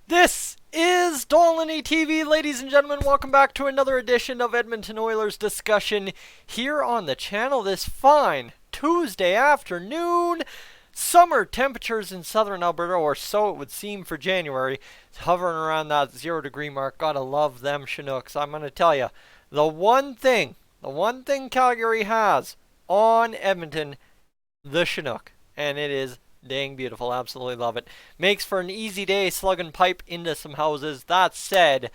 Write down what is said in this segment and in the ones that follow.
This is Dolynny TV, ladies and gentlemen. Welcome back to another edition of Edmonton Oilers discussion here on the channel this fine Tuesday afternoon. Summer temperatures in southern Alberta, or so it would seem for January, hovering around that 0 degree mark. Gotta love them Canucks. I'm gonna tell you, the one thing Calgary has on Edmonton, the Chinook, and it is dang beautiful. Absolutely love it. Makes for an easy day slugging pipe into some houses. That said,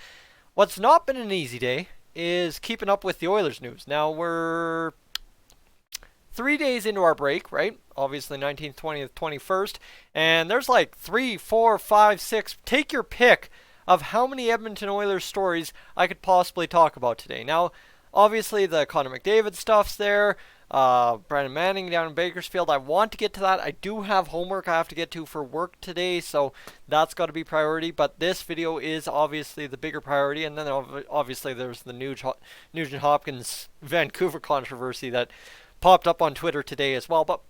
what's not been an easy day is keeping up with the Oilers news. Now we're 3 days into our break, right? Obviously 19th, 20th, 21st, and there's like 3, 4, 5, 6. Take your pick of how many Edmonton Oilers stories I could possibly talk about today. Now, obviously the Connor McDavid stuff's there. Brandon Manning down in Bakersfield. I want to get to that. I do have homework I have to get to for work today, so that's got to be priority. But this video is obviously the bigger priority. And then obviously there's the Nugent Hopkins Vancouver controversy that popped up on Twitter today as well. But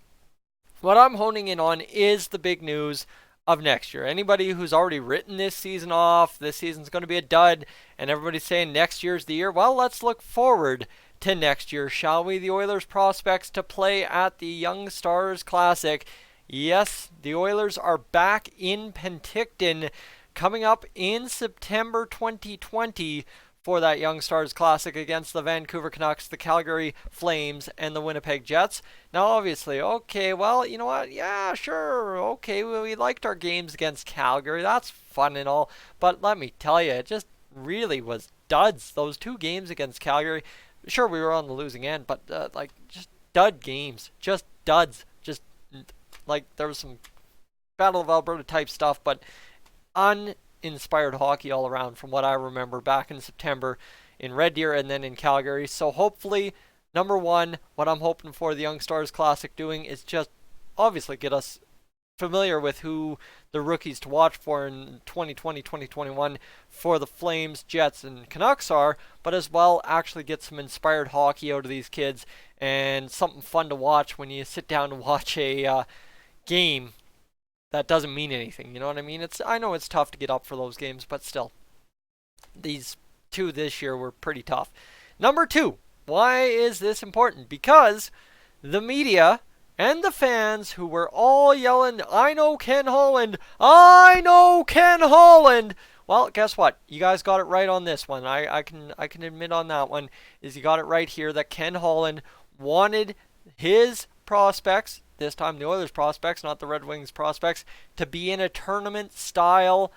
what I'm honing in on is the big news of next year. Anybody who's already written this season off, this season's going to be a dud, and everybody's saying next year's the year. Well, let's look forward to next year, shall we? The Oilers prospects to play at the Young Stars Classic. Yes, the Oilers are back in Penticton coming up in September 2020 for that Young Stars Classic against the Vancouver Canucks, the Calgary Flames, and the Winnipeg Jets. Now, obviously, okay, well, you know what? Yeah, sure, okay, we liked our games against Calgary. That's fun and all. But let me tell you, it just really was duds. Those two games against Calgary. Sure, we were on the losing end, but just dud games, just duds, just like there was some Battle of Alberta type stuff, but uninspired hockey all around from what I remember back in September in Red Deer and then in Calgary. So hopefully, number one, what I'm hoping for the Young Stars Classic doing is just obviously get us familiar with who the rookies to watch for in 2020-2021 for the Flames, Jets, and Canucks are, but as well actually get some inspired hockey out of these kids and something fun to watch when you sit down to watch a game that doesn't mean anything. You know what I mean? I know it's tough to get up for those games, but still, these two this year were pretty tough. Number two, why is this important? Because the media and the fans who were all yelling, I know Ken Holland, I know Ken Holland. Well, guess what? You guys got it right on this one. I can admit on that one is you got it right here that Ken Holland wanted his prospects, this time the Oilers prospects, not the Red Wings prospects, to be in a tournament style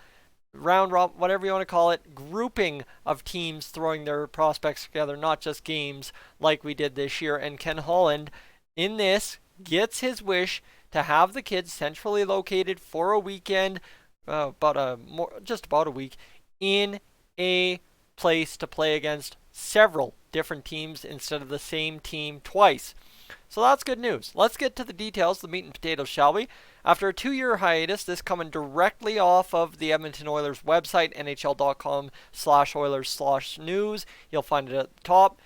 round robin, whatever you want to call it, grouping of teams throwing their prospects together, not just games like we did this year. And Ken Holland in this gets his wish to have the kids centrally located for a weekend, just about a week, in a place to play against several different teams instead of the same team twice. So that's good news. Let's get to the details, the meat and potatoes, shall we? After a 2-year hiatus, this coming directly off of the Edmonton Oilers website, nhl.com/Oilers/news. You'll find it at the top.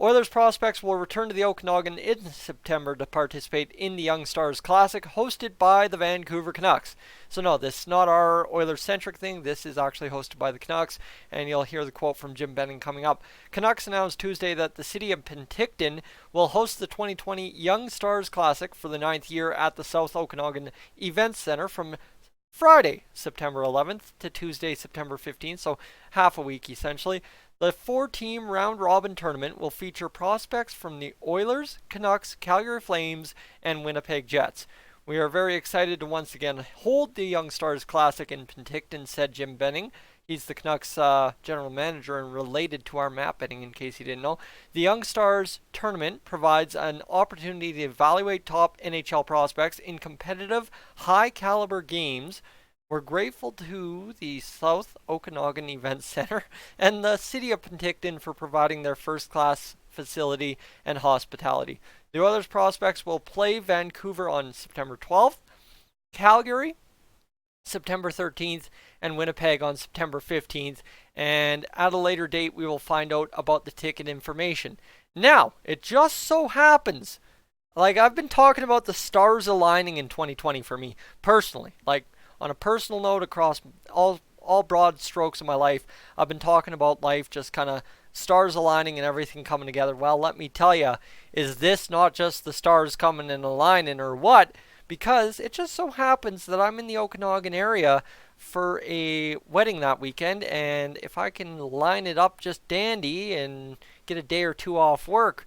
Oilers prospects will return to the Okanagan in September to participate in the Young Stars Classic, hosted by the Vancouver Canucks. So no, this is not our Oilers-centric thing. This is actually hosted by the Canucks, and you'll hear the quote from Jim Benning coming up. Canucks announced Tuesday that the city of Penticton will host the 2020 Young Stars Classic for the 9th year at the South Okanagan Events Center from Friday, September 11th to Tuesday, September 15th, so half a week essentially. The 4-team round-robin tournament will feature prospects from the Oilers, Canucks, Calgary Flames, and Winnipeg Jets. We are very excited to once again hold the Young Stars Classic in Penticton, said Jim Benning. He's the Canucks general manager and related to our map betting, in case you didn't know. The Young Stars tournament provides an opportunity to evaluate top NHL prospects in competitive, high-caliber games. We're grateful to the South Okanagan Event Center and the City of Penticton for providing their first-class facility and hospitality. The Oilers prospects will play Vancouver on September 12th, Calgary September 13th, and Winnipeg on September 15th. And at a later date, we will find out about the ticket information. Now, it just so happens, I've been talking about the stars aligning in 2020 for me, personally. On a personal note, across all all broad strokes of my life, I've been talking about life just kind of stars aligning and everything coming together. Well, let me tell you, is this not just the stars coming and aligning or what? Because it just so happens that I'm in the Okanagan area for a wedding that weekend, and if I can line it up just dandy and get a day or two off work,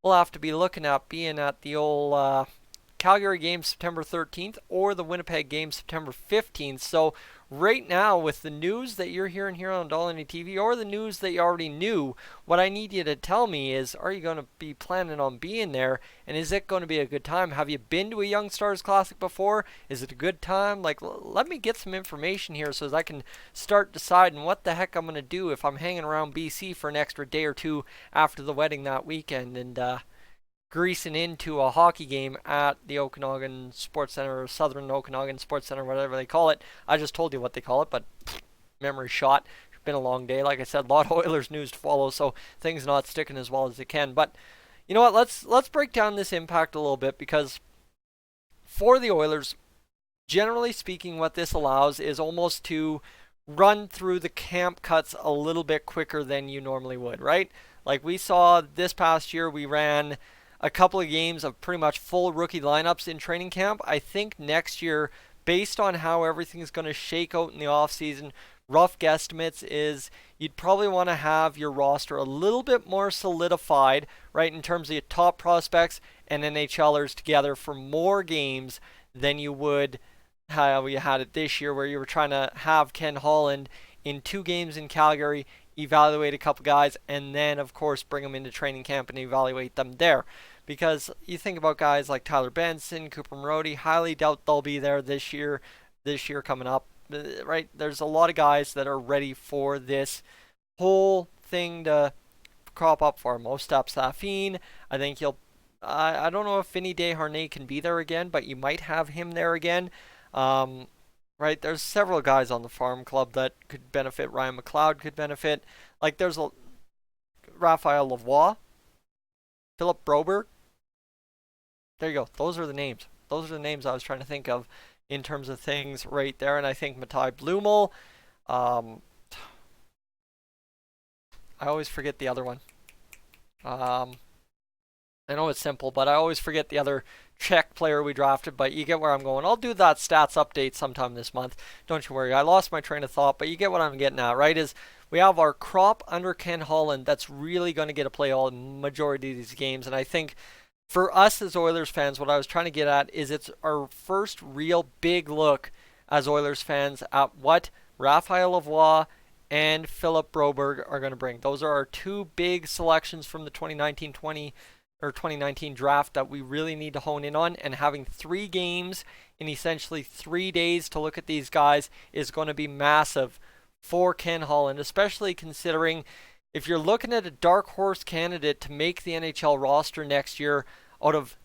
we'll have to be looking at being at the old Calgary game September 13th or the Winnipeg game September 15th. So right now, with the news that you're hearing here on Dolynny TV or the news that you already knew, what I need you to tell me is, are you going to be planning on being there? And is it going to be a good time? Have you been to a Young Stars Classic before? Is it a good time? Like, let me get some information here so as I can start deciding what the heck I'm going to do if I'm hanging around BC for an extra day or two after the wedding that weekend. And, greasing into a hockey game at the Okanagan Sports Center or Southern Okanagan Sports Center, whatever they call it. I just told you what they call it, but memory shot. It's been a long day. Like I said, a lot of Oilers news to follow, so things not sticking as well as they can. But you know what? Let's break down this impact a little bit, because for the Oilers, generally speaking, what this allows is almost to run through the camp cuts a little bit quicker than you normally would, right? Like we saw this past year, we ran a couple of games of pretty much full rookie lineups in training camp. I think next year, based on how everything's going to shake out in the offseason, rough guesstimates is you'd probably want to have your roster a little bit more solidified, right, in terms of your top prospects and NHLers together for more games than you would how you had it this year, where you were trying to have Ken Holland in 2 games in Calgary, evaluate a couple guys, and then, of course, bring them into training camp and evaluate them there. Because you think about guys like Tyler Benson, Cooper Marody, highly doubt they'll be there this year coming up, right? There's a lot of guys that are ready for this whole thing to crop up for. Mostap Safin, I think I don't know if Vinny Desharnais can be there again, but you might have him there again. Right, there's several guys on the farm club that could benefit. Ryan McLeod could benefit. Like, there's a Raphael Lavoie, Philip Broberg. There you go. Those are the names. Those are the names I was trying to think of in terms of things right there. And I think Matai Blumel. I always forget the other one. I know it's simple, but I always forget the other Czech player we drafted, but you get where I'm going. I'll do that stats update sometime this month. Don't you worry. I lost my train of thought, but you get what I'm getting at, right? Is we have our crop under Ken Holland that's really going to get to play all majority of these games. And I think for us as Oilers fans, what I was trying to get at is it's our first real big look as Oilers fans at what Raphael Lavoie and Philip Broberg are going to bring. Those are our 2 big selections from the 2019 draft that we really need to hone in on, and having 3 games in essentially 3 days to look at these guys is going to be massive for Ken Holland, especially considering if you're looking at a dark horse candidate to make the NHL roster next year out of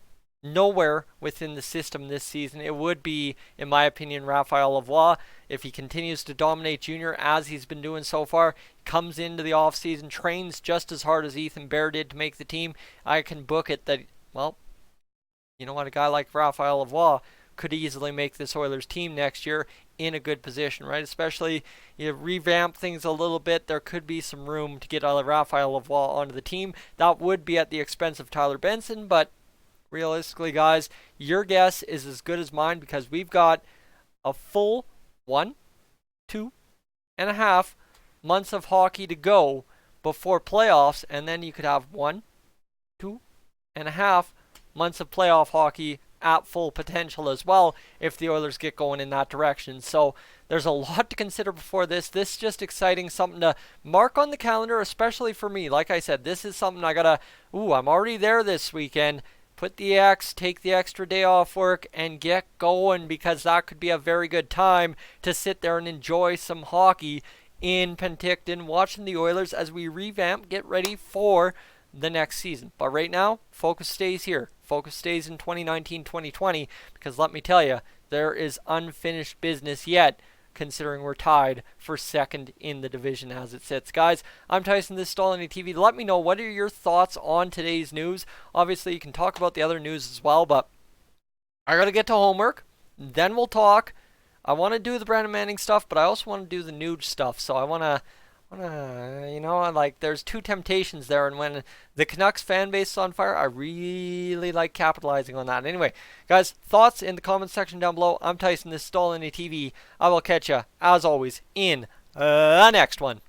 nowhere within the system this season, it would be, in my opinion, Raphael Lavoie. If he continues to dominate junior as he's been doing so far, comes into the offseason, trains just as hard as Ethan Bear did to make the team, I can book it that, well, you know what, a guy like Raphael Lavoie could easily make this Oilers team next year in a good position, right? Especially you revamp things a little bit, there could be some room to get Raphael Lavoie onto the team. That would be at the expense of Tyler Benson, but realistically, guys, your guess is as good as mine, because we've got a full 2.5 months of hockey to go before playoffs, and then you could have 2.5 months of playoff hockey at full potential as well if the Oilers get going in that direction. So there's a lot to consider before this. This is just exciting, something to mark on the calendar, especially for me. Like I said, this is something I gotta, I'm already there this weekend. Put the X, take the extra day off work, and get going, because that could be a very good time to sit there and enjoy some hockey in Penticton, watching the Oilers as we revamp, get ready for the next season. But right now, focus stays here. Focus stays in 2019-2020, because let me tell you, there is unfinished business yet, considering we're tied for second in the division as it sits. Guys, I'm Tyson, this is Dolynny TV. Let me know, what are your thoughts on today's news? Obviously, you can talk about the other news as well, but I got to get to homework. Then we'll talk I want to do the Brandon Manning stuff, but I also want to do the Nuge stuff. So I want to, like, there's two temptations there. And when the Canucks fan base is on fire, I really like capitalizing on that. Anyway, guys, thoughts in the comments section down below. I'm Tyson. This is Dolynny TV. I will catch you, as always, in the next one.